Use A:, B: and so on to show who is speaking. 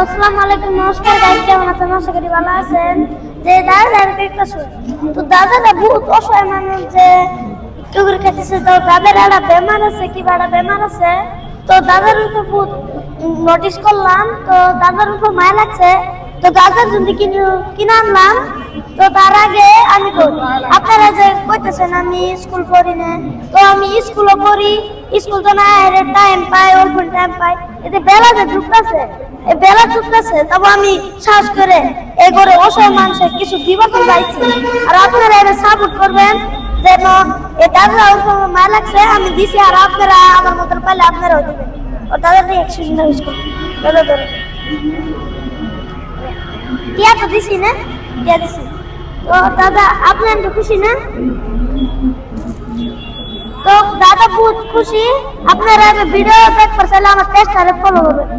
A: আসসালামু আলাইকুম, নমস্কার গাইস, কেমন আছেন? আশা করি ভালো আছেন। যে দাদা একটা শুন, তো দাদাটা বহুত অসহায় মানুষ, যে একটু করে খেতেছে। তো দাদার একটা বেমার আছে, কি একটা বেমার আছে। তো দাদার উপর বহুত নোটিস করলাম, তো দাদার উপর মায়া লাগছে। তো দাদার জন্য কিনে আনলাম। তো তার আগে আমি আপনারা যে কইতেছেন আমি স্কুল পড়ি না, তো আমি স্কুলও পড়ি। স্কুল তো না টাইম পাই, অল্প টাইম পাই। এতে বেলা যে ঢুকতেছে, এই বেলা ঢুকতেছে, তবে আমি সাহস করে এই করে অসহায় মানুষের কিছু দিবা করে যাইছি। আর আপনারা এটা সাপোর্ট করবেন, যেন এই দাদা মায়া লাগছে আমি দিছি, আর আপনারা আমার মতন পাইলে আপনারাও দিবেন। ও দাদা একশো স্কুল দাদা ধরে টিয়া তো দিছি না, টিয়া দিছি। তো দাদা আপনি একটু খুশি না? তো দাদা বহুত খুশি। আপনারা ভিডিও দেখতে পারছেন, আমার টেস্ট ফলো করবেন।